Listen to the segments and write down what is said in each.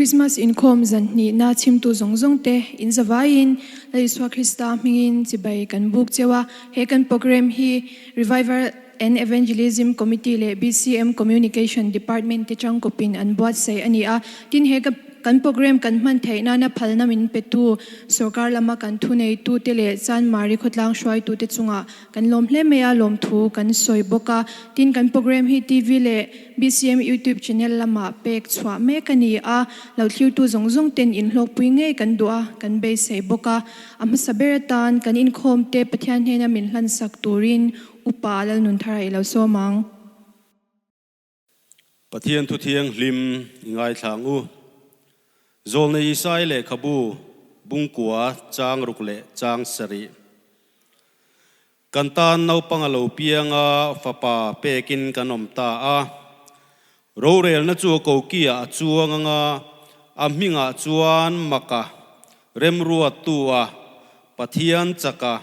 Krismas Inkhawm zantin na chhim tu zawng te in zawain Laiswa Krista mingin chibai kan buk chewa he kan program hi Revival and Evangelism Committee le BCM Communication Department te chang kopin an buatsaih ania tin he kan program kan man theina na phalna min petu sarkar lama kan thu nei tu te le chan mari khotlang hruaituten chunga kan lom hle meya lom thu kan soi boka tin kan program hi TV le BCM YouTube channel lama pekchhuah me kani a lo thlir tu zawng ten in hlok pui nge kan dua kan be sei boka am saberatan kan Inkhawm te pathian hena min hlan sak turin upa lal nun thara ilo somang pathian thu thiang hlim ngaithlak u zol nei sai le khabu bungkua chang rukle chang sari kantan nau pangalo pianga fapa pekin kanom ta a rorel na chu ko kia chuanga amhinga chuan maka remrua tua pathian chaka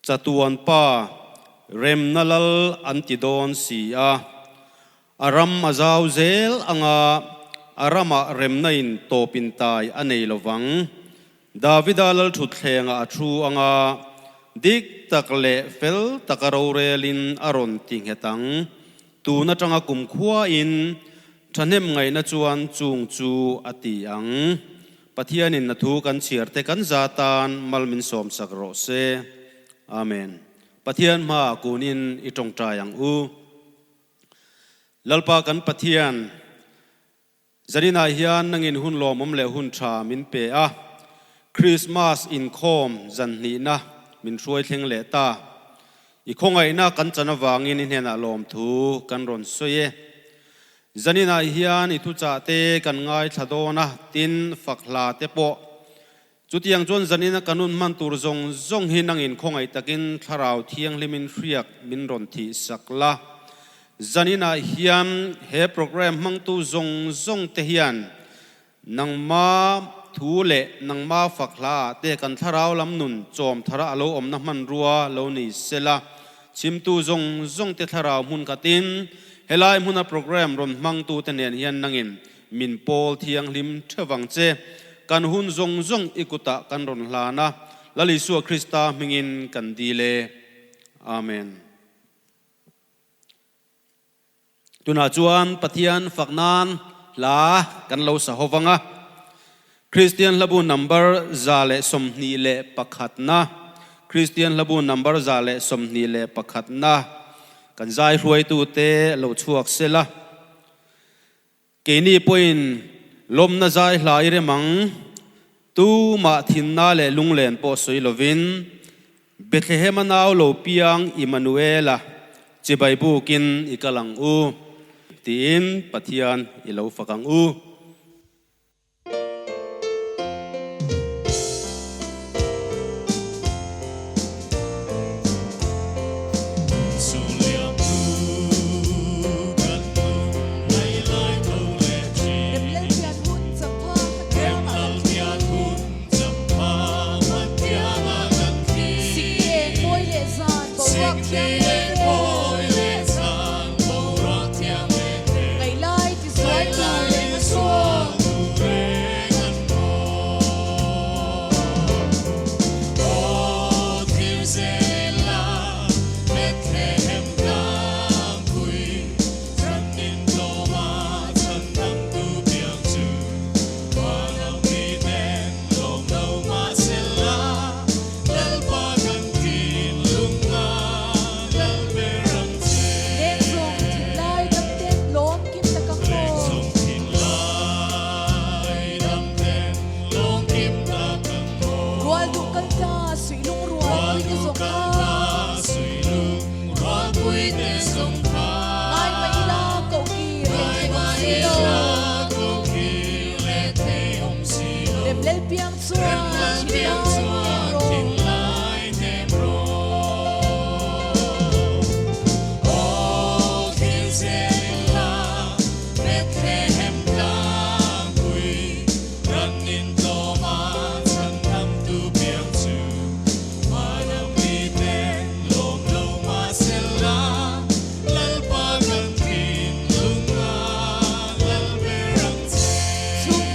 chatuan pa rem nalal antidon si a aram azaw zel anga arama remnain topintai anei lovang davidalal thutthlenga athu anga dik takle fel takarorelin aron tinghetang tuna tanga kumkhua in thanem ngai na chuan chung chu ati ang pathianin na thu kan chiarte kan zatan malmin som sakro se amen pathian ma kunin itong tayang u lalpa kan pathian zanina hian nangin hun lomom le hun tha min pe a Krismas Inkhawm zanni na min hruaithleng le ta i khongai na kan chana wangin in hena lom thu kan ron soye zanina hian hianThuchah te kan ngaihthlak tin fakhla te po chutiang chon zanina kanun man tur zawng hi nangin khongai takin tharau thiang limin hriak min ron thi sakla zanina hian he program mang tu zawng te hian nangma thu le nangma fakhla te kan tharau lam nun chom thara alo omna man ruwa lo ni sela chim tu zawng te tharau mun katin helai muna program ron mang tu te nen hian nangin min pol thiang lim thewang che kan hun zawng ikuta kan ron hlana lalisua Krista mingin kan dile amen tuna chuan pathian faknan la kan lo sa howanga Christian labu number zale somni le pakhatna Christian labu number zale somni le pakhatna kan zai hruaituten lo chuak sela keni point lom na zai hlai remang tu ma thinna le lunglen po soi lovin Bethlehem naw lo piang Emmanuela chibaibu kin ikalang u tin pathian ilo fakang u Chhung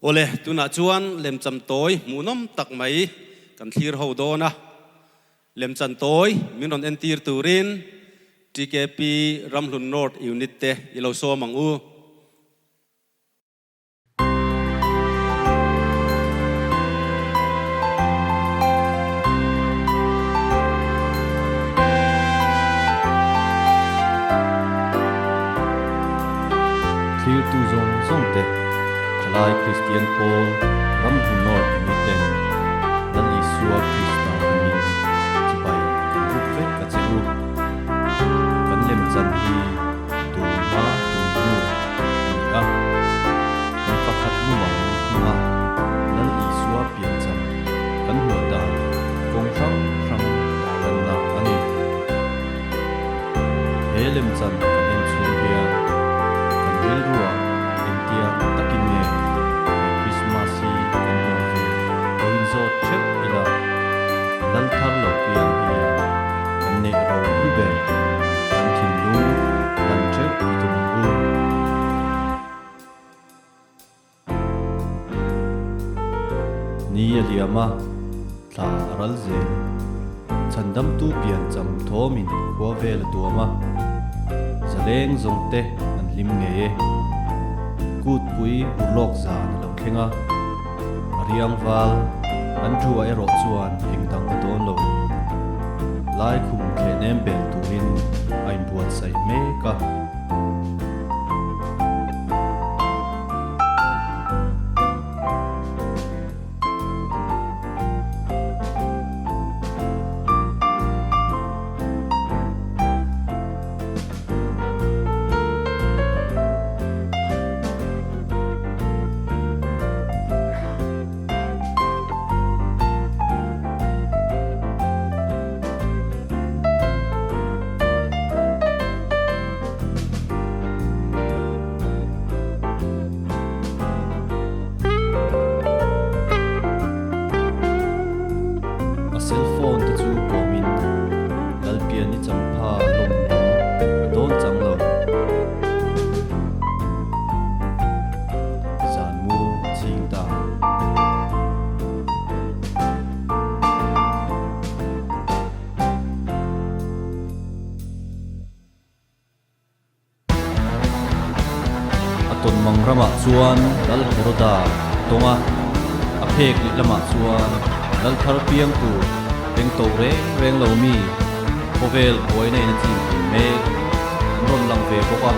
ole tuna chuan lem cham toy munom tak mai kan thlir ho do na lem chan toy min ron entir turin TKP Ramhlun North unit te ilo so mangu clear tu zong te chalai Christian Paul Ramhlun North unit nan isua Krista min chibai ruk vet ka cheu kan lem chan hi tu ma tu nu ni a ni pakhat mu mang ma nan isua pian cham kan hu da kong sang sang ran na ani helem chan kan en chu hian kan ril ruwa intia takin ne Krismas hi kan hu ve zo chep ila dal thar lo pian hi kan ne ro hu be kan thin lu kan chep itum bu ni aliama tla ral ze chandam tu pian cham thomin khwa vel tuama zaleng zong te an lim nge kut pui urlok zan lo khenga ariang val an thua ero chuan engdang don lo lai khum khe nem bel tuin ain buatsaih me ka ton mangrama chuan dal heroda tonga a phek li lama chuan dal thar piang tu beng to reng lo mi povel boy nei na chi me ron lang ve boka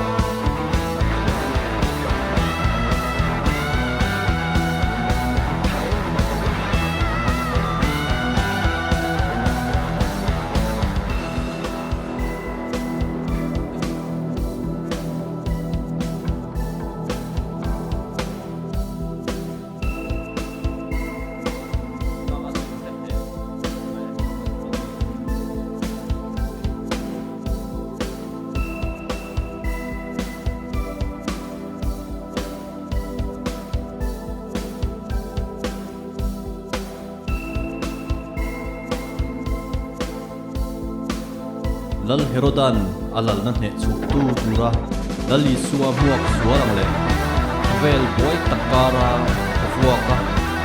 lal herodan alal na ne chuk tu tura dali suwa muak sualang le vel boy takara fuaka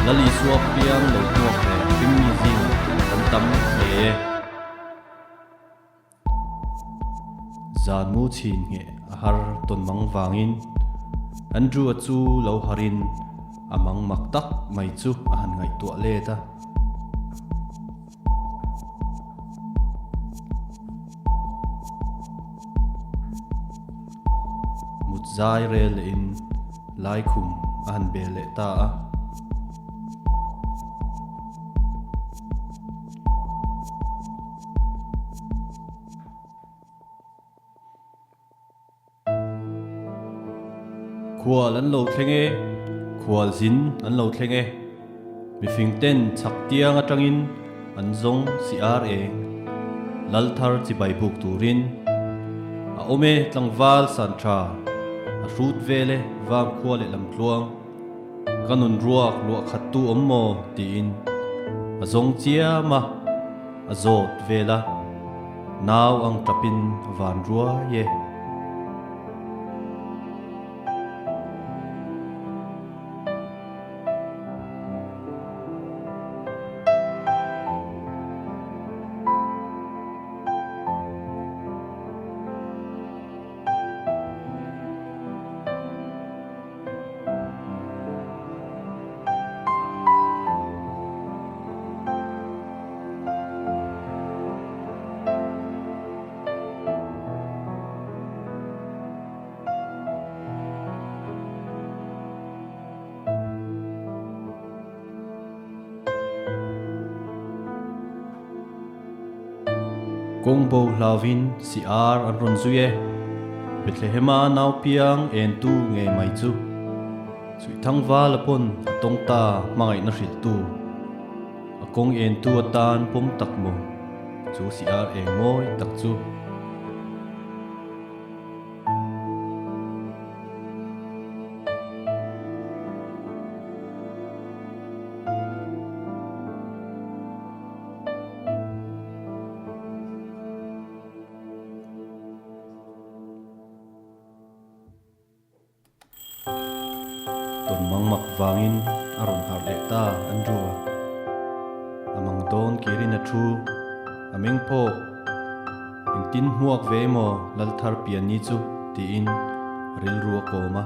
dali suwa piang lo muak le pimmi zing tam e zanmu chin nge har ton mang wangin andru chu lo harin amang maktak mai chu ahan ngai tu le ta zai rel in lai khum an bele ta a khual an lo thlenge khual zin an lo thlenge mi fing ten chak tiang atangin an zong si ar e lal thar chi bai buk turin a ome tlangwal san tha rut vele vam khwale lam tluang kanun ruak lu khattu ommo tin azong chia ma azot vela naw ang tapin van rua ye kong bo hlavin si ar an ron zuye Bethlehema nau piang en tu nge mai chu sui thang va lapon atong ta mangai na hril tu akong en tu atan pom tak mo chu si ar eng moi tak chu vangin aron har le ta an rua amang don kirin a thu ameng po eng tin huak ve mo lal thar pian ni chu ti in ril ruwa ko ma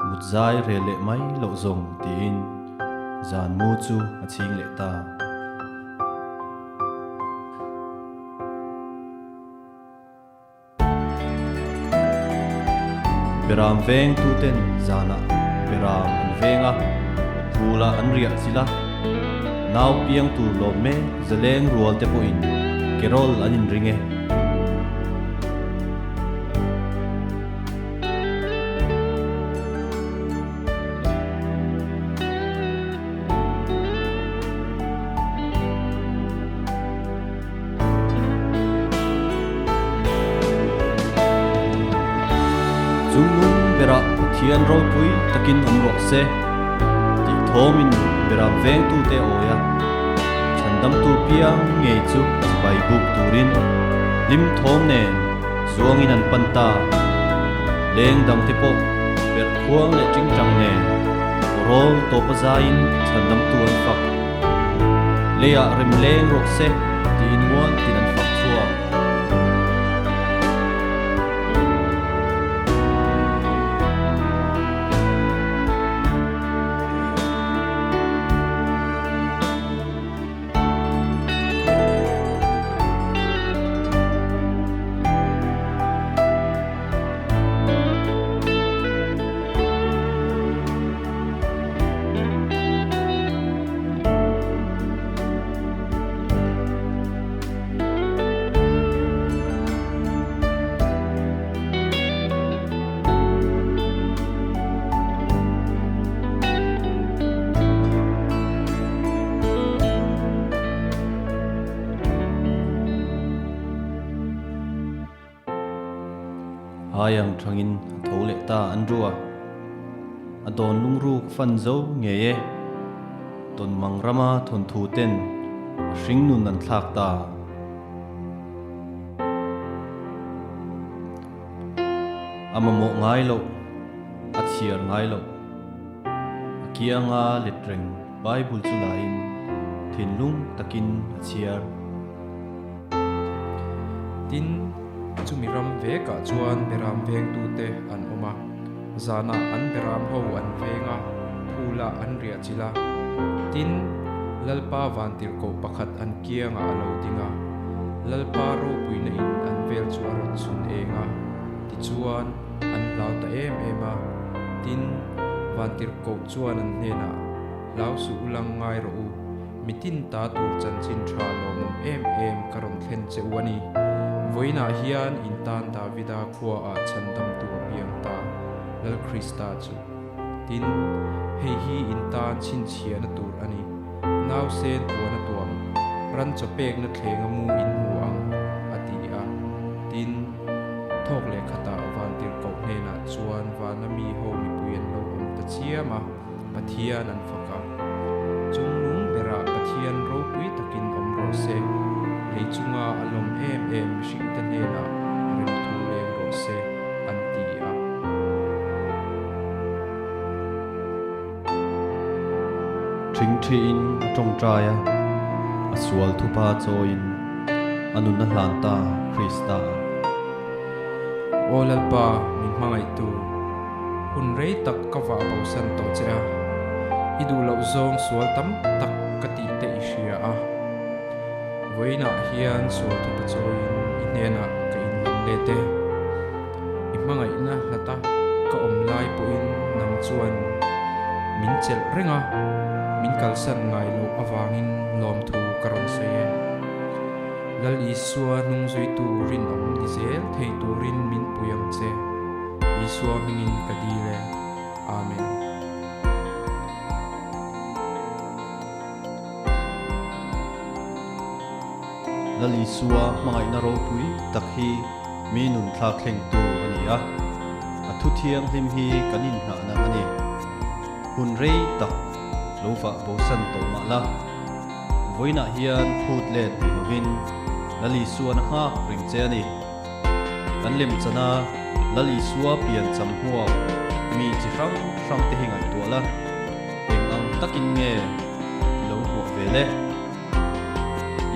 mutzai re le mai lo zong ti in zan mu chu a ching le ta Beram veng tu ten zana beram an venga thula an ria sila nau piang tu lo me zeleng rual te po in kerol an in ringe Thian ro pui takin ro se ti thomin beram veng tu te oya chandam tu piang nge chu bai buk turin lim thom ne zuangin an panta leng dam te po ber khuang le ching chang ne rol to pa zain chandam tu an fak leya rem leng ro se ti in muan tin an fak chuang Hayang thangin theuh le ta an rua adon lungru fan zo nge ye ton mangrama thon thu ten hring nun an thlak ta amamo ngai lo athiar ngai lo akianga letreng bible chu lain thinlung takin achiar tin chumiram ve ka chuan beram veng tu te an oma zana an beram ho an venga phula an ria chila tin lalpa vantir ko pakhat an kianga alo dinga lalpa ro puina in an vel chu aron sun enga ti chuan an lau ta em ema tin vantir ko chuan an hena lau su ulang ngai ro u mitin ta tur chan chin tha lo mom em karon thlen cheuani voina hian intan Davida khua a chandam tu piang ta lal Krista chu tin hei hi intan chin chiana tur ani naw sen tuana tuam ran chopek na thlenga mu in huang ati a tin thok le khata vantir ko hena chuan vanami ho mi puyan lo om ta chiama pathian an faka chungnung bera pathian ro pui takin om ro se leichunga alom em mishing ta hena rim thu leng ro se an ti a thing thi in atong traya asual thupa choin anun na hlanta Krista olalpa min mangai tu hun rei tak kawa pausan to cha idu lo zong sual tam tak kati te ishia a voina hian sual thupa choin inena ka in lete imangai na lata ka om lai po in nam chuan chel renga min kalsan ngai lo awangin lom thu karon soye lal isua nung zui tu rin om nizel thei tu rin min puyang che isua mingin kadile amen. lal isua mangai na ro pui takhi mi nun thlak thleng tu ani a athu thiang hlim hi kanin na na ani hun rei tak lova bo san to ma la voina hian phut le ti lovin lal isua na ha ring che ani kan lem chana lal isua pian cham huaw mi chi rang rang te hingai to la eng ang takin nge lo ho vele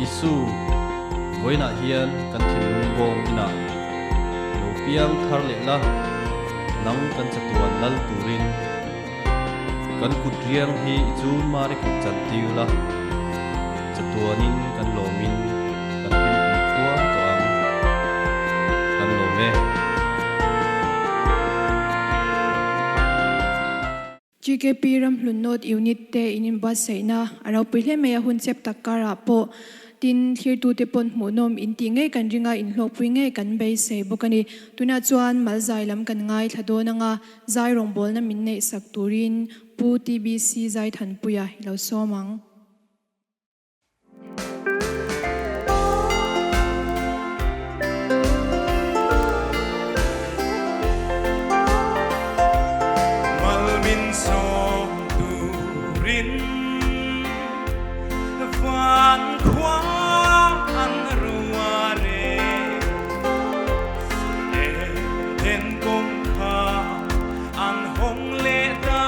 isu voina hian kan thilung bom ina lo piang thar le la nang kan chatuan lal turin kan kutriang hi chun mari ku chantiu la chatuanin kan lomin kan him tua to ang kan lome GKP ram hlunot unit te inin buatsaih na arau pile meya hun chep takara po tin hirtu te pon hmunom in ti nge kan ringa in hlok pui nge kan bei sei bokani tuna chuan malzai lam kan ngai thladona nga zairong bol na min nei sak turin pu TBC Zaithan puya lo somang malmin som turin van khwa an ruare den kong kha an hong le da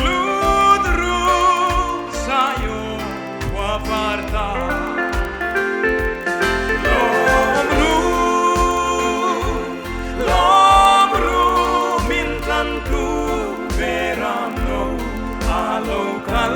ludru sayo kwa parta lomru min tan tu veram no alokal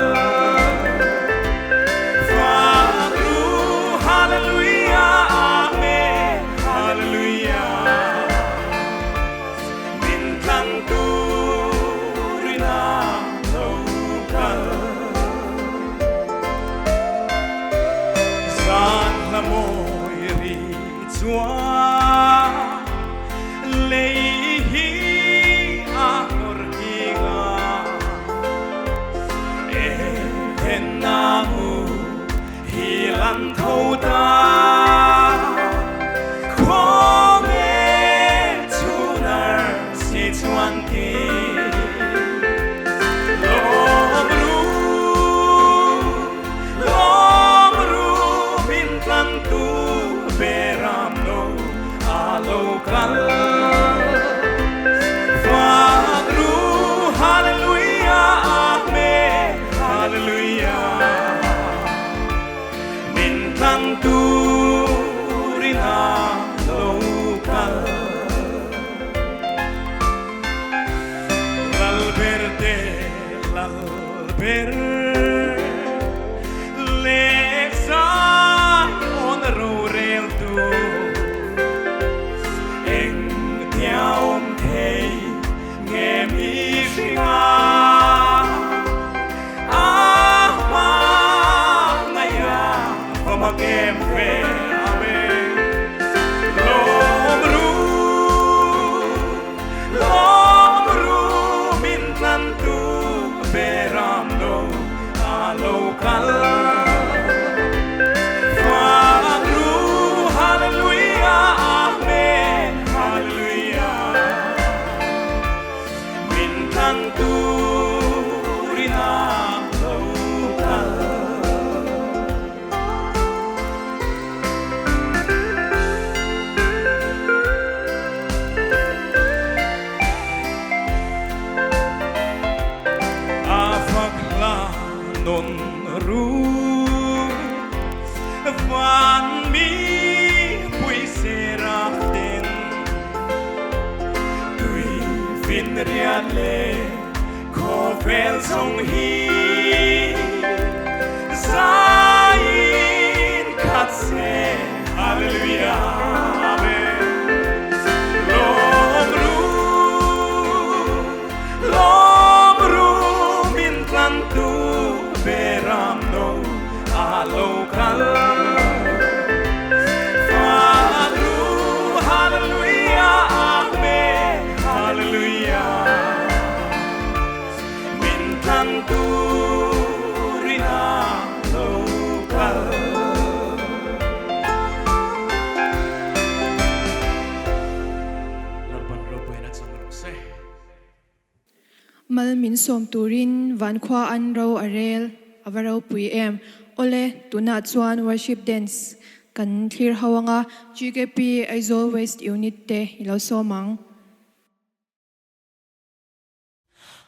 Lord Mal min som turin van khwa an ro arel avaro pui em ole tuna chuan worship dance kan thlir hawanga GKP Aizawl West Unit te ilo somang.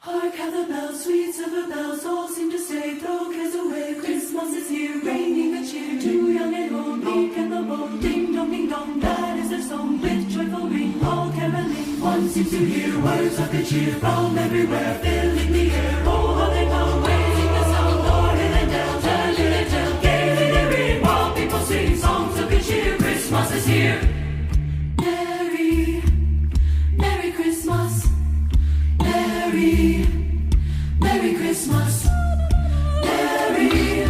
Hark how the bells, sweet silver bells, all seem to say, throw cares away. Christmas is here, bringing the cheer to young and old, meek and the bold. Ding dong, that is their song. With joyful ring, all caroling. One seems to hear words of good cheer from everywhere, filling the air. Oh, how they come, raising the sound, o'er hill and dale, telling they tell, gaily they ring, while people sing songs of good cheer. Christmas is here. Merry, Merry Christmas. Merry, Merry Christmas. Merry,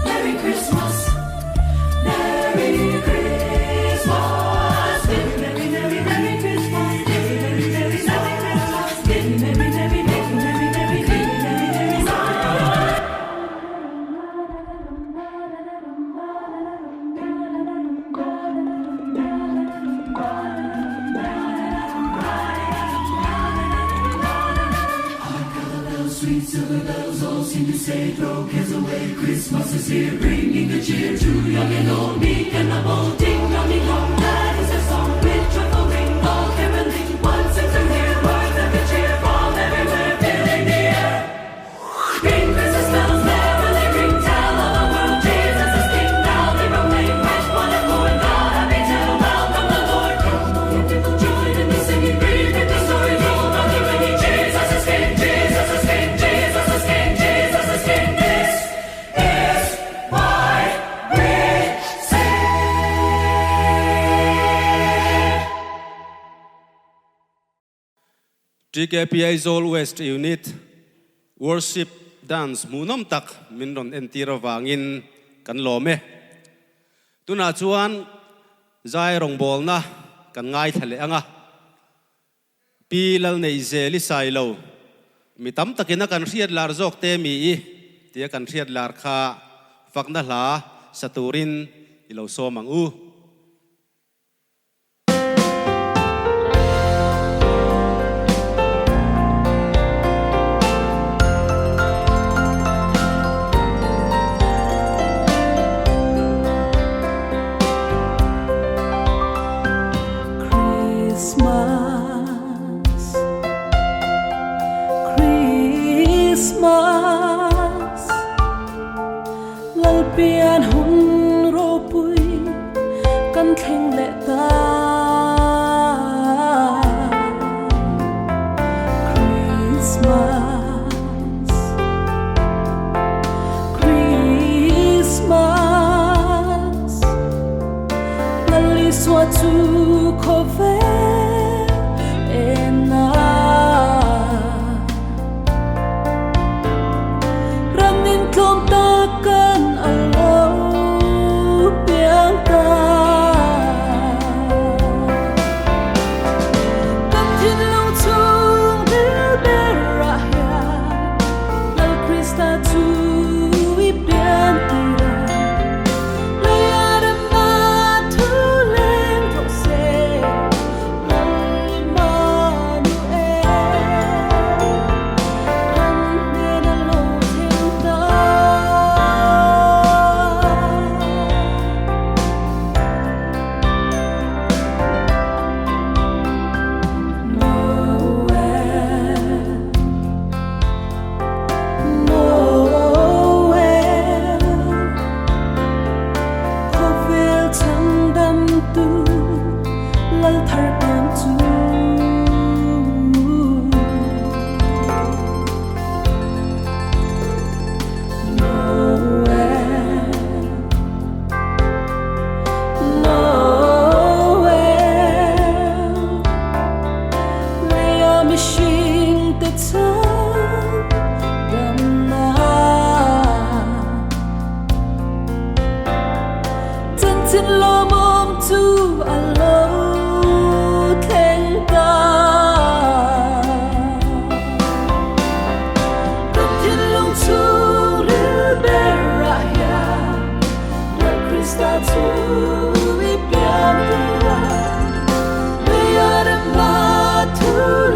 Merry Christmas. Merry Christmas. Merry, Merry, Merry Christmas. Merry, Merry, Merry, Merry Christmas. Merry, Merry, Merry, Merry, Merry, Merry, Merry, Merry Christmas. Sweet silver bells all seem to say, throw cares away. Christmas is here, bringing the cheer to young and old, meek and the bold. Ding dong, that is their song. With joyful ring, all caroling. One seems to hear words of good cheer from everywhere, filling the air. Ring Christmas bells, merrily ring, tell all the world Jesus is King. Now they proclaim, with one accord, the happy tale, welcome the Lord. Come on, you people, join in the singing, read the story, roll on the ringing. Jesus is King, Jesus is King. Jesus is King, Jesus is King. This is why we sing. GKP Aizawl West Unit worship dance munam tak minron entira wangin kan lome. Tuna chuan Zaipawl na kan ngaihthlak anga. Pilal nei zeli sailo. Mi tam takina kan riat lar jok te mi I tia kan riat lar kha fakna hla saturin ilo somang u. Christmas, lalpian hun ropui kan thleng le ta. Christmas, Christmas, lali swa tu khove ena. Không ta cần alo biang ta kan tin long chung del berahya lal Krista tu I biang tira layar ma tu leng to se lal Manuel kan nena lo thing ta. To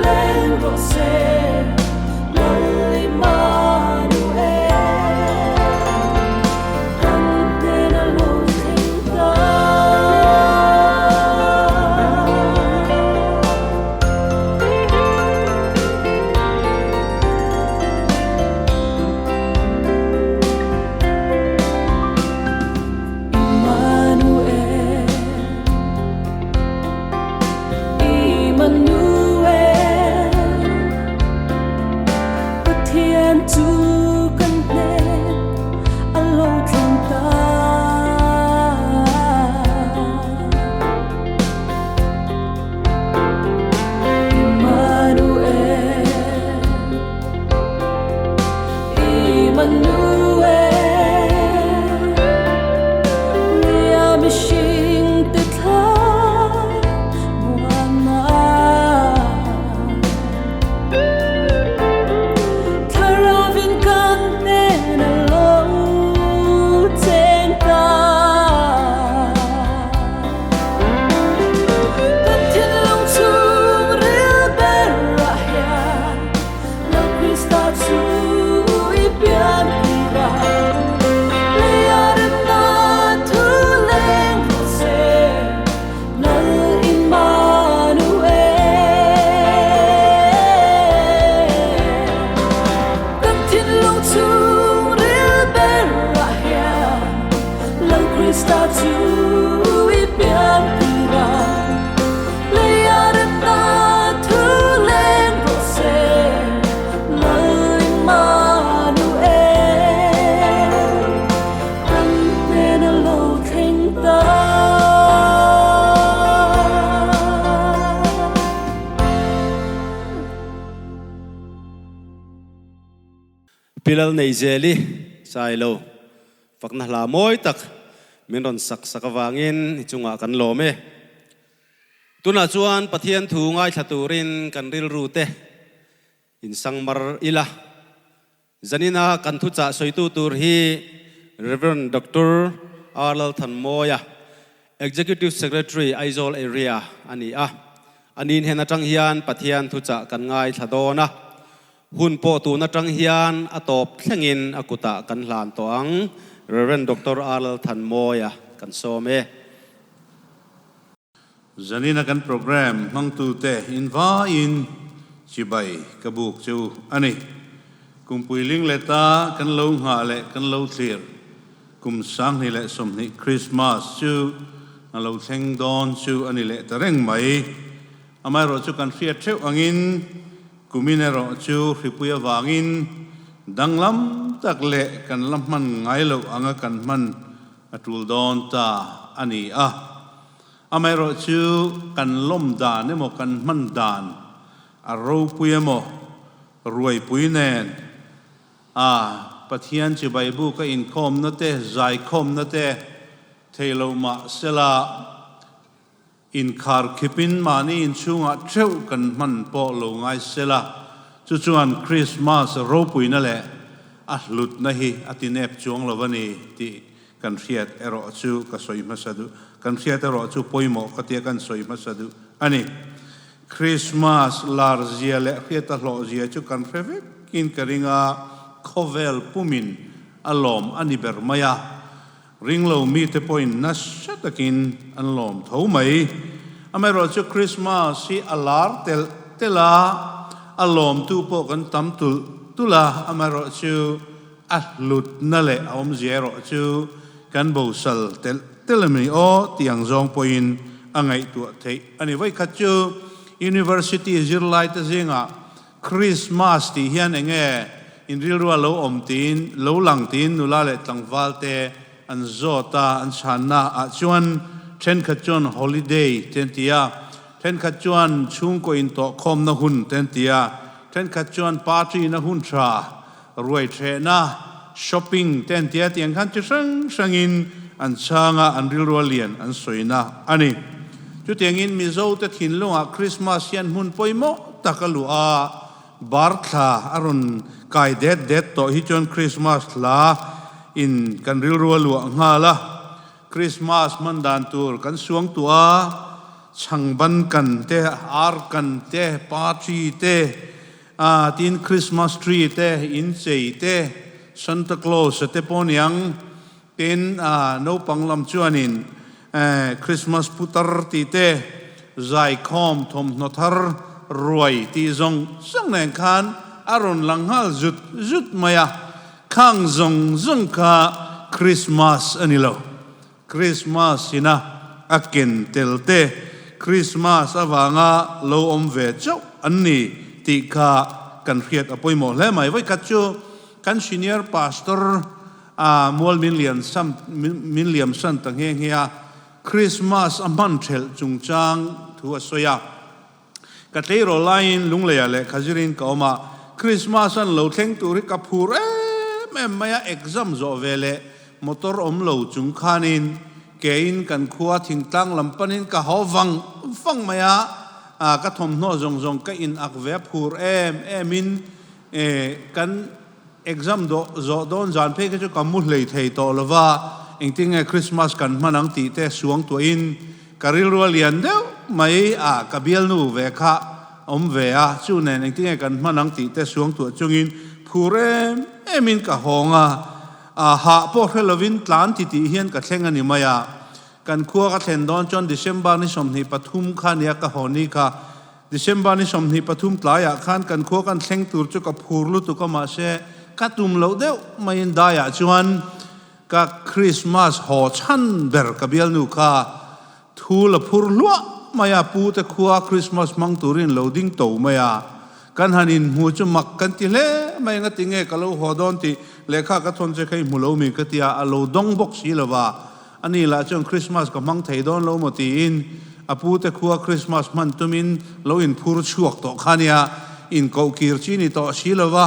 bilal nei zeli sai lo fakna hla moi tak min ron sak sakawangin chunga kan lo me tuna chuan pathian thu ngai thaturin kan ril rute in sangmar ila zanina kan thucha soitu tur hi Reverend Dr. Arlal Thanmoya Executive Secretary Aizol Area ani anin hena tang hian pathian thucha kan ngai thadona hun po tu na tang hian atop thlengin akuta kan hlan to ang Reverend Dr. Arlal Thanmoya kan some zanina kan program mang tu te inva in chibai kabuk chu ani kumpuiling leta kan lo nga le kan lo clear kum sang ni le som ni Christmas chu alo theng don chu ani le tareng mai amai ro chu kan fiat theu angin kumine ro chu hripuya wangin danglam tak le kan lamman ngai lo anga kan man atul don ta ani amai ro chu kan lom dan ne mo kan man dan aro puya mo ruai puinen pathian chi Bible ka Inkhawm na te Zaikhawm na te thelo ma sela in khar khipin mani in chunga theu kan man po lo ngai sela chu chuan Christmas ro puina le a hlut na hi atinep chuang lovani ti kan riat ero chu ka soi masadu kan riat ero chu poimo ka te kan soi masadu ani Christmas lar zia le khiata lo zia chu kan feve kin karinga khovel pumin alom ani bermaya ringlo mi te point na shatakin anlom theuh mai amero chu Christmas si alar tela alom tu po kan tam tula amero chu ahlut nale om zero chu kan bosal telemi o tiang zawng point angai tu thei ani vai khat chu university zirlai ta zinga Christmas ti hian enge in real ruwa lo tin lo lang tin nula le tlangwal te an zota an chana a chuan then khat chuan holiday ten tia then khat chuan chhung ko in to khom na hun ten tia then khat chuan party na hun tha ruai the na shopping ten tia tiang khan chi sangin an changa an real ruwa lian an soina ani chu tiangin mizo te thin lunga Christmas hian hun poimo takalu bartha arun kai det to hi chon Christmas la in kan ril ruwa nga la Christmas mandan tur kan suang tua changban kan te ar kan te party te tin Christmas tree te in chei te Santa Claus te poniang tin no panglam chuanin Christmas putar ti te Zaikhawm thom nothar ruai ti zong sang nen khan aron langhal zut maya khang zong ka Christmas anilo Christmas ina akin telte Christmas awanga lo omve chau anni ti kha kan khiat apoimo le mai vai kachu kan senior pastor mol million san tang hia Christmas aman thel chungchang thu asoya katleiro line lungleya le khajirin kauma Christmas an lo thleng turi kapur maya exam zo vele motor lo chung khanin kein kan khuwa thingtang lampanin ka howang maya ka thom no zong ka in akve phur emin kan exam do zo don jan phe ka chu kamul lei thei to lova engting Christmas kan manang ti te suang to in karil rualian deu mai kabial nu ve kha ve chu nen engting kan manang ti te suang to chungin phurem emin ka honga ha po helovin tlan ti hian ka thlenga ni maya kan khuwa ka thlen don chon December ni somni pathum khan ya ka honi kha December ni somni pathum tlaya khan kan khuwa kan thleng tur chu ka phurlu tu ka ma se ka tum lo deu mai daya chuan ka Christmas ho chan ber kabial nu kha thula phurlua maya pu te khuwa Christmas mang turin loading to maya kan hanin mu chu mak kan ti le mai nga tinge kalo hodon ti lekha ka thon che khai mulo mi ka tia alo dong box hi lawa ani la chong Christmas ka mang thei don lo mo ti in apu te khuwa Christmas man tumin lo in phur chuak to khania in ko kir chi ni to si lawa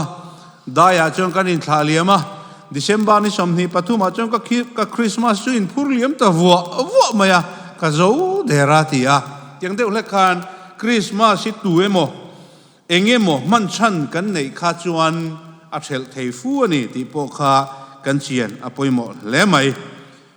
daya chong kan in thaliama December ni somni pathuma chong ka Christmas chu in phurliam ta vua maya ka zo deratia tiang deuh lekhan Christmas si tuemo engemo man chan kan nei kha chuan a thel thei fu ani ti po kha kan chian apoimo le mai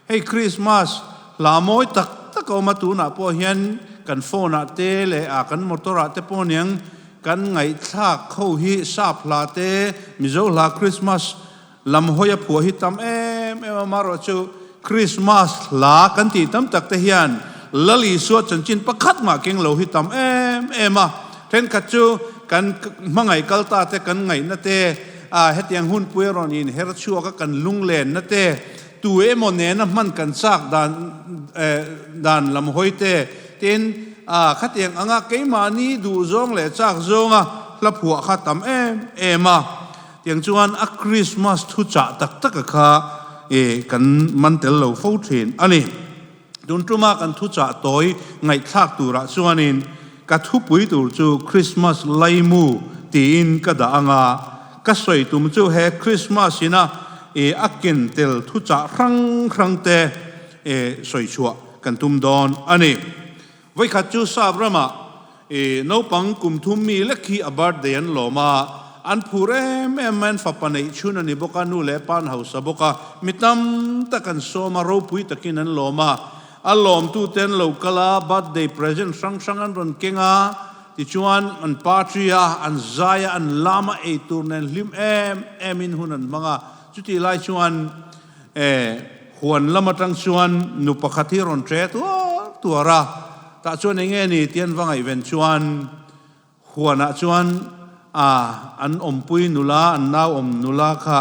hey Christmas la moi tak ko ma tu na po hian kan phone a te le a kan motor a te po niang kan ngaithlak kho hi sapla te mizo la Christmas lam hoya phu hi tam em maro chu Christmas la kan ti tam tak te hian lali suat chanchin pakhat ma keng lo hi tam em a then khat chu kan mangai kalta te kan ngai na te a hetiang hun pueron in her chua ka kan lunglen na te tu emone na man kan sak dan lam hoite tin khatiang anga keimani du zong le chak zonga la phua kha tam ema tiang chuan a Christmas thucha tak kha kan mantel lo fo thin ani dun tuma kan thucha toy ngai thak tura chuanin ka thu pui tur chu Christmas laimu tin ka da anga ka soi tum chu he Christmas ina akin tel thucha rang te soi chua kan tum don ani vai khat chu sabrama no pang kum thum mi lekhi abar de an loma an phure men fa panei chuna ni boka nu le pan house boka mitam takan soma ro pui takin an loma alom tu ten lokala birthday present sang an ron kenga ti chuan an patria an zaya an lama e turnen lim in hunan manga chuti lai chuan huan lama tang chuan nu pakhathi ron tre tura ta chuan enge ni tian wangai ven chuan huana chuan an ompui nula an naw nula kha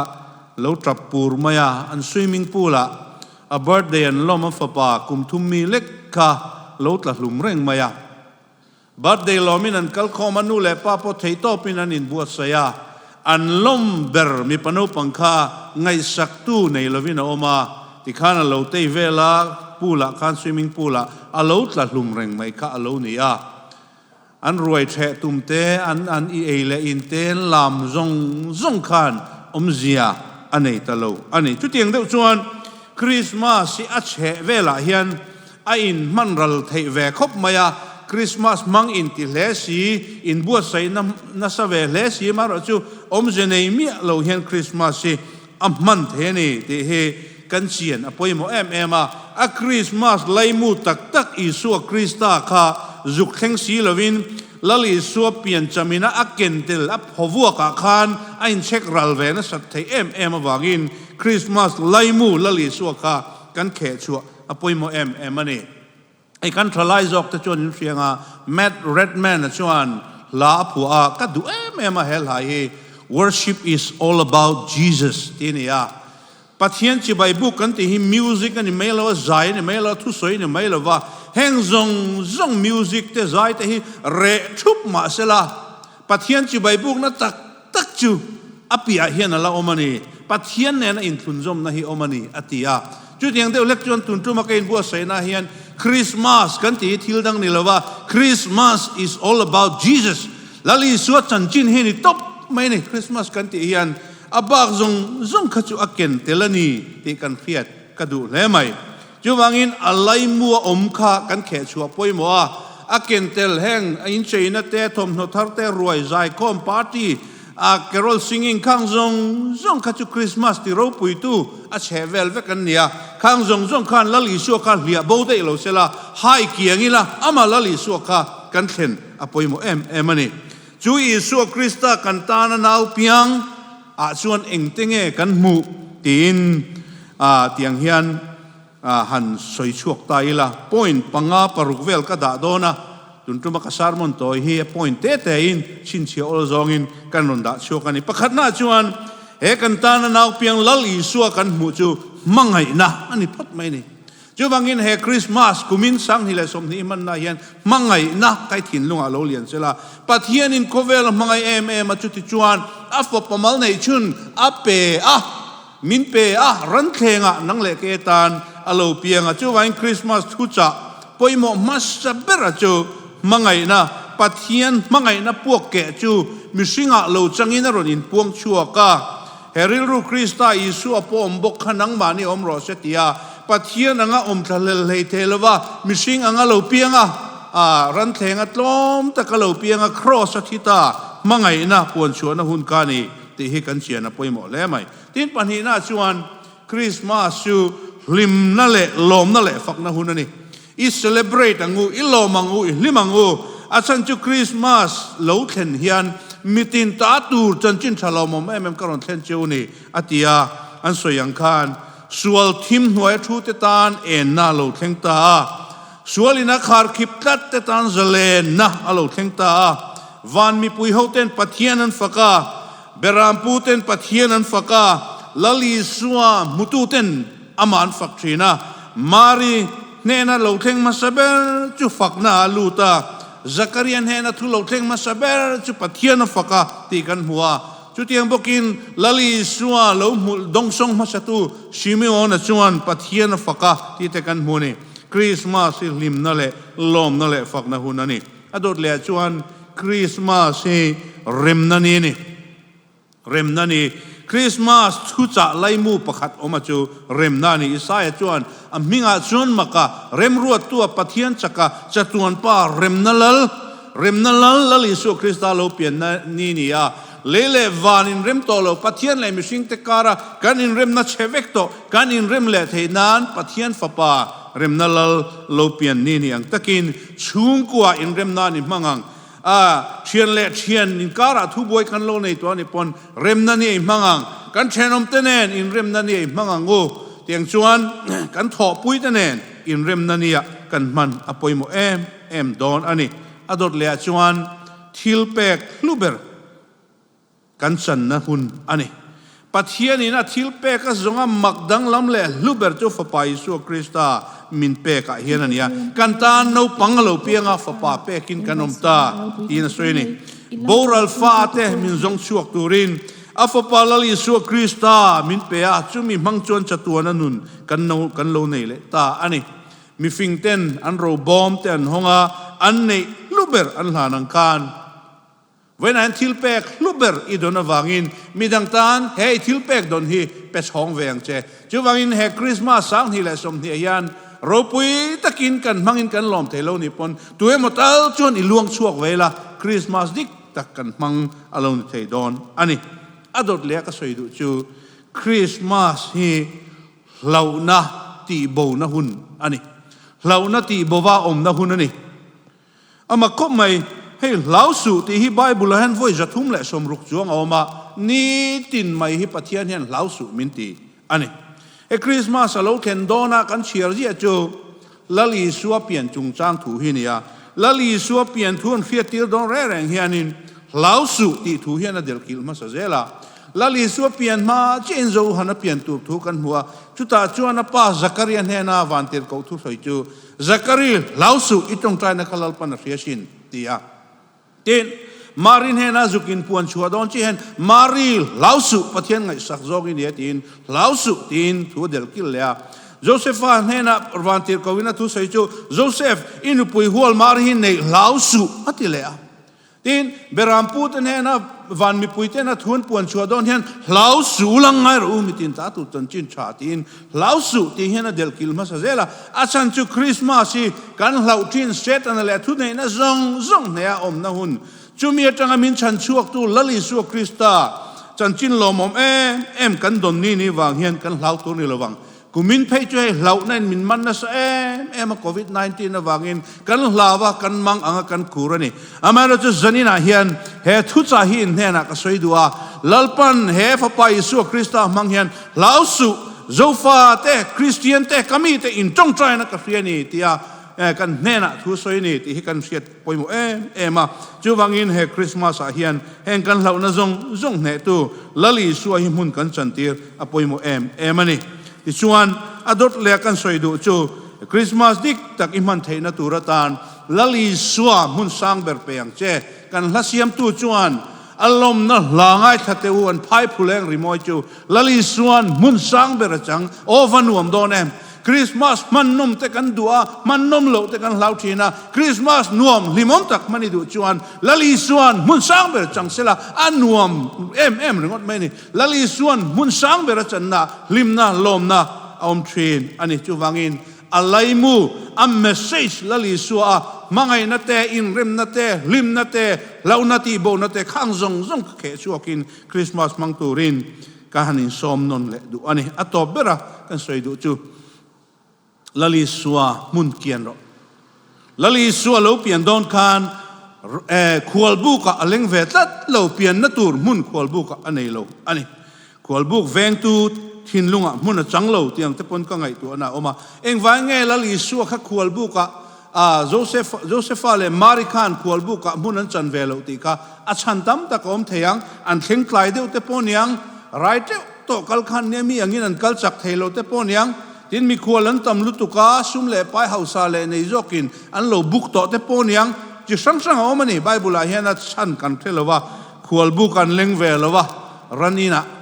lo trapur maya an swimming pool a birthday an loma fapa kumthumi lekha lo tla hlum reng maya birthday lomin an kal khoma nu le pa po theito pin an in buatsaih an lom ber mi pano pangkha ngai saktu nei lovina oma tikhana lo tei vela pula khan swimming pool a lo tla hlum reng mai kha alo nia an hruaituten tumte an i eile in ten lam zong khan omzia anei talo ani chutiang deuh chuan Christmas si a che vela hian a in manral thei ve khop maya Christmas mang in ti hle si in buatsaih na sa ve hle si maro chu omzenei mi lo hian Christmas si a man the ni ti he kan chian apoimo a Christmas laimu tak Isu Krista kha zuk thleng si lovin lali suwa pian chamina a kentel a phowua ka khan a in check ral ve na sat thei awangin Christmas laimu lali suwa kha kan khe chua apoimo ani ai kan thalai jok ta chon rianga Matt Redman chuan la phua ka du a hel hai worship is all about Jesus tinia pathian chi bible kan ti hi music ani mailo zai ni mailo thu soi ni mailo wa heng zong music te zai te hi re thup ma sela pathian chi bible na tak chu apia hian ala omani pathian ne na in thun zom na hi omani atia chu tiang de lek chon tun tu ma kain bua sai na hian Christmas kan ti thil dang ni lawa Christmas is all about Jesus lali suat chan chin he ni top mai ni Christmas kan ti hian abak zong khachu aken telani ti kan phiat kadu le mai chuwangin alai mua omkha kan khe chua poimo aken tel heng in cheina te thom no thar te ruai zai kom party a carol singing khang zong khachu Christmas ti ro pui tu a chevel ve kan nia khang zong khan lali su kha lia bo de lo sela hai kiangila ama lali su kha kan thlen apoimo ani chu Isu Krista kan tana nau piang a chuan engtenge kan mu tin tiang hian han soi chuak ta ila point panga parukvel ka da dona tuntuma ka sermon to hi point te in chin chia ol zongin kan ron da chuak ani pakhat na chuan he kan tana nau piang lal Isu kan mu chu mangai na ani phat mai ni chuwangin he Christmas kumin sang hile som ni man na hian mangai na kai thin lunga lo lian sela pathian in kovel mangai ma chuti chuan afo pamal nei chun ape min pe ran thlenga nang le ke tan alo pianga chuwain Christmas thucha poimo masabera chu mangai na ปัทเทียนมังไงนะพวกแกจูมิสิงะโลจังอินรนินพวงชัวกาเฮริลูคริสต์อิสุอปอมบกขนังมานี่อมรอเสติยาปัทเทียนงะอมทะเลเลเทลวะมิสิงะโลเปียงะรันเทงะตลอมตะกะโลเปียงะครอสทิตามังไงนะปวนชัวนะหุนกานีติฮิกันเชียนะปวยหมอแล้วไหมตินปันฮีน่าชวนคริสต์มาสชูลิมนั่นแหละลมนั่นแหละฝักนะหุนนี่อีเซเลบรตงูอีลมังงูอีลิมังงูอาจารย์จูคริสต์มาสเหลาเทนเฮียนมิตินตาตูจันจินชาลอมแม่กรอนเทนเจวนี่อติยาอันสวยยังคานสวลทิมหน่วยทูเตตานเอ็นน่าเหลาเทงตาสวลินักฮาร์คิปตัดเตตานเจเลนนะเหลาเทงตาวันมีปุยเฮาเตนปัทเทียนันฟักาเบรามปูเตนปัทเทียนันฟักาลลีสัวมุตุเตนอามันฟักทรีนะมารีเนน่าเหลาเทงมาสเบลจูฟักนาลูตาซักริยันเฮน่าทุเหลาเทงมาสเบลจูปัทเทียนันฟักาตีกันหัวจุดยังบอกินลลีสัวเหลามุดงซงมาสตูชิมิโอนะจวนปัทเทียนันฟักาตีเตกันหัวนี่คริสต์มาสลิมนั่นแหละลมนั่นแหละฟักนะหุนนี่อดอดเลียจวนคริสต์มาสเรมนันนี่เรมนันนี่คริสต์มาสทุจ่าไลมูประคัดออกมาจูเรมนันนี่อิสายจวนมิงาจวนมากะเรมรัวตัวปะเทียนจักะจะจวนป้าเรมนัลลลิสุคริสต์โลเปียนนี่นี่อะเลเลวานินเรมโตโลปะเทียนเลยมิสิงเตการะกันอินเรมนัชเชเวกโตกันอินเรมเลเทนานปะเทียนฟ้าป้าเรมนัลลโลเปียนนี่นี่อังตะกินชุงกัวอินเรมนานิมังอังเชียนเละเชียนอินการะทุบวยกันโลในตัวนี้ปนเรมนันนี่มังอังกันเชนอมเตเนนอินเรมนันนี่มังอังโง่เตียงชวนกันถอปุยเตเนนอินเรมนันนี่กันมันอปอยโมเอ็มดอนอันนี้อดอดเลียชวนทิลเปกลูเบอร์กันสันนะหุ่นอันนี้ปัทเทียนี่นะทิลเปกก็จงอามักดังลำเล่ลูเบอร์จูฟปายสุคริสตามินเปกเฮียนันเนี่ยกันตาโนปังโลเปียงอาฟปาเปกินกันอมตาอีนสวยนี่โบรัลฟาเตมินจงชวกตูรินอาฟปาลลิสุคริสตามินเปียจูมีมังจวนจัตัวนันุนกันโลนี่เลยตาอันนี้มีฟิงเตนอันโรบอมเตนฮงอาอันนี้ลูเบอร์อันหานังคานเว้นอันทิลเปกลูเบอร์อีโดนวางินมีดังตานเฮทิลเปกโดนฮีเป็ดห้องเวียงเจจูวางินเฮคริสต์มาสสังฮีเลสมเฮียนเราปุยตะกินกันมังอินกันลอมเทโลนิปนตัวหมดเอาจวนอีลวงช่วงเวลาคริสต์มาสดิกตะกันมังอารมณ์เทดอนอันนี้อดอดเลียก็สวยดูจูคริสต์มาสฮีเหล่านะตีโบนะหุนอันนี้เหล่านะตีโบว่าอมนะหุนอันนี้เอามาก็ไม่ให้เหล่าสู่ที่ฮิบายบุลฮันvoiจะทุ่มและสมรุกจวงเอามานี่ตินไม่ฮิปะเทียนเห็นเหล่าสู่มินตีอันนี้คริสต์มาสเราเห็นโดนักันเชียร์ที่จูลลีสัวเปลี่ยนจุงจางถูหินียลลีสัวเปลี่ยนทุนเฟียติลดอนแรงเฮียนินเหล่าสู่ที่ถูเฮียนเดลกิลมาสเซล่าลลีสัวเปลี่ยนมาเจนโจฮันเปลี่ยนถูกันหัวจุดตาจวนป้าซักริยันเฮนาวันเตลเขาทุสอยจูซักริเหล่าสู่อีตรงใจนักขลัลปันเฟียชินตียเต้นมารินเฮน่าจุกินปวนชัวดอนจีเฮนมารีลาวสุปะเทียนไงสักจอกินเดียตินลาวสุตินทัวเดลกิลเลียโจเซฟเฮน่าวันที่เขาวินาทุสัยจูโจเซฟอินุปุยหัวมารินในลาวสุอัติเลียตินเบรามพูดเฮน่าวันมีปุยเตน่าทวนปวนชัวดอนเฮนลาวสุลังไงรู้มิตินตาตุตันจินชาตินลาวสุที่เฮน่าเดลกิลมาซาเซล่าอาจารย์จูคริสต์มาสกันลาวจินเซตันเลียทุนเฮน่าซงเนี่ยอมนะหุนจูมีจังมินฉันชวกตูลลิสุคริสตาจันจินลมเอ็มกันดนนี่วางเฮียนกันเหล่าตัวนี้ระวังกูมินเพย์ช่วยเหล่านั่นมินมันนะเอ็มโควิด-19นะวางเงินกันเหล่าวะกันมังอังกันคูรนี่อามาเราจะจันนี่นะเฮียนเฮทุจาหินเนี่ยนะก็สวยดูอ่ะลัลปันเฮฟไปสุคริสตามังเฮียนเหล่าสุโจฟาเตคริสเตียนเตกามีเตอินจงใจนะก็เฟียนี่ที่กันเนน่ะทุสวยนี่ที่กันเสียดปอยโมมาจูวังอินเฮคริสต์มาสเฮียนเฮงกันเหล่านะจงเนตูลลีสัวหิมุนกันจันทีร์อปอยโมมานี่ที่ชวนอดอดเลียกันสวยดูจูคริสต์มาสดิกตักอิมันเทนตูรตานลลีสัวมุนสังเบอร์เปียงเจกันลัสยามตูจวนอารมณ์นะลางไอ้ทะเตวันพายผู้แรงริมอยจูลลีสัวมุนสังเบอร์จังโอฟันวมโดน Christmas man nom te kan dua man nom lo te kan lau thina Christmas nuam limom tak mani du chuan lali suan mun sang ber chang sela anuam em ringot mai ni lali suan mun sang ber chan na limna lomna om train ani chu wangin alaimu am message lali suwa mangai na te in rem na te lim na te lau na ti bo na te khang zong khe chuakin Christmas mang turin ka hanin som non le du ani atop bera kan soi du chu lali suwa mun kian ro lali suwa lo pian don kan khual bu ka aleng ve tat lo pian na tur mun khual bu ka anei lo ani khual bu veng tu thin lunga mun chang lo tiang te pon ka ngai tu ana oma eng vai nge lali suwa kha khual bu ka Joseph le Marikan khual bu ka mun an chan ve lo ti ka a chan tam ta kom theyang an thleng klai deu te pon yang right to kal khan ne mi angin an kal chak thelo te pon yang tin mi khual an tam lu tu ka sum le pai hausa le nei zokin an lo buk to te pon yang chi sang omani bible a hian a chan kan thelo wa khual bu kan leng ve lo wa ranina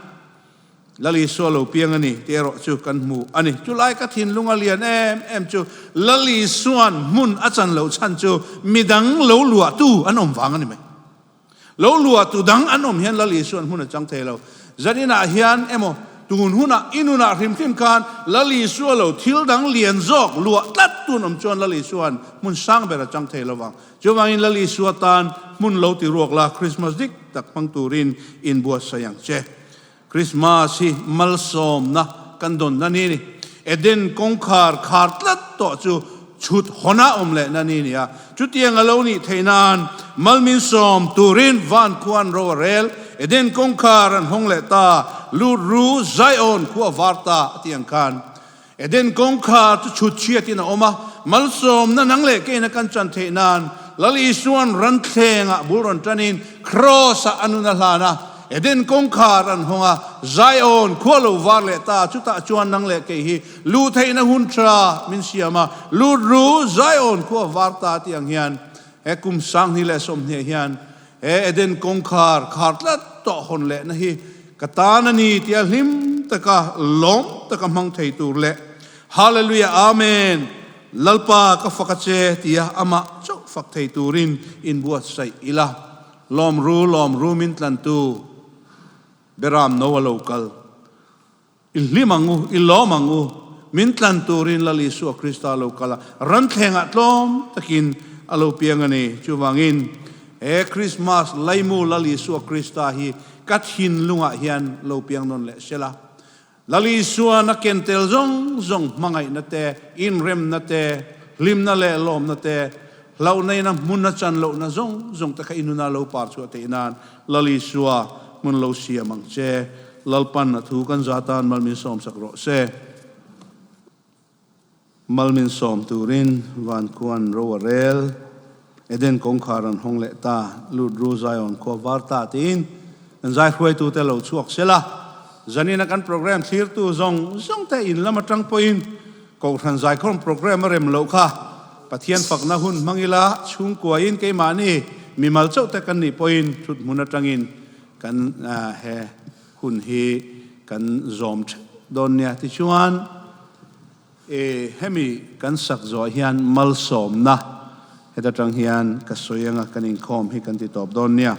lali solo piangani tero chu kan mu ani chulai ka thin lunga lian em chu lali suan mun achan lo chan chu midang lo lua tu anom wang ani mai lo lua tu dang anom hian lali suan mun chang thelo zanina hian emo tun huna inuna hrim kan lali sualo thil dang lian zok lua tat tun om chuan lali suan mun sang bera chang thelo wang chu wangin lali suatan mun lo ti ruak la Christmas dik tak pang turin in buatsaih yang che Christmas hi malsom na kandon na ni eden kongkhar khartlat to chu chut hona omle na ni ya chutiang aloni theinan malmin som turin van kwan rowarel eden kongkhar an hongle ta lu ru zaion ku awarta tiang kan eden kongkhar chu chut chiatina oma malsom na nangle ke na kan chan theinan lali suan ran thlenga buron tanin cross anuna hlana eden kongkhar an honga Zion kholo warle ta chuta chuan nang le ke hi lu theina huntra min siama lu ru Zion ko warta tiang hian e kum sang hi le som ne hian eden kongkhar khartlat to hon le na hi katana ni tia hlim taka lom taka mang thei tur le hallelujah amen lalpa ka fakache tia ama chok fak thei turin in buatsaih ila lom ru min tlan tu beram no local illimangu illomangu mintlan turin lali su krista local ran thenga tlom takin alo piangani chuwangin Christmas laimu lali su krista hi kathin lunga hian lo piang non le sela lali su na kentel zong mangai na te in rem na te lim na le lom na te lau nei na mun na chan lo na zong ta kha inuna lo par chu te inan lali su mun lo sia mang che lalpan na thu kan zatan malmin som sakro se malmin som turin van kuan rowarel eden kongkharan hongle ta lut ru Zion ko warta tin an zai hruaituten lo chuak sela zanina kan program thir tu zong te in lama tang poin ko than zai khom program rem lo kha pathian fakna hun mangila chhung ko in ke mani mi mal chau te kan ni poin thut munatangin kan he hun hi kan zawm don nia ti chuan hemi kan sak zo hian mal som na heta tang hian ka soyanga kan inkhawm hi kan ti top don nia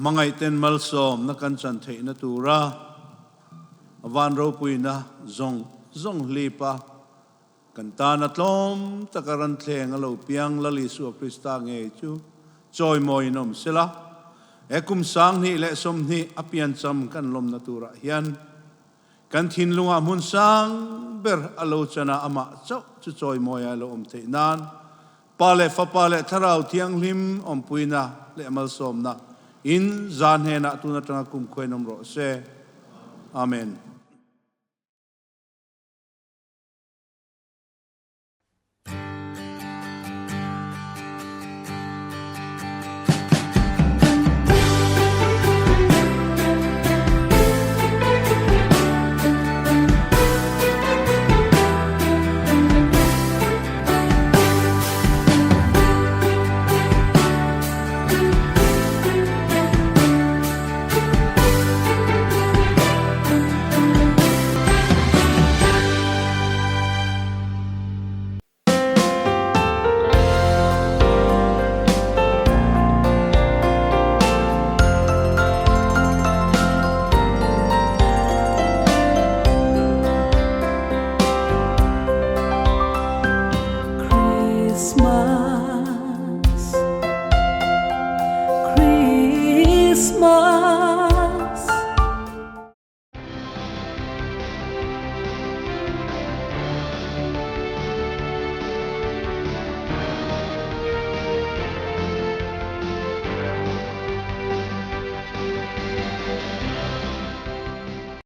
mangaiten malsom na kan chan thei na tura awan ro puina zawng lipa kan ta na tlom takaran thleng alo piang lali su Krista nge chu choi moi nom sela ekum sang ni le som ni apian cham kan lom na tura hian kan thin lunga mun sang ber alo chana ama chau chu choi moi alo thei nan pale fa pale tharau thiang lim om puina le mal som na in zan he na tu na tanga kum khoi nom ro se amen. Christmas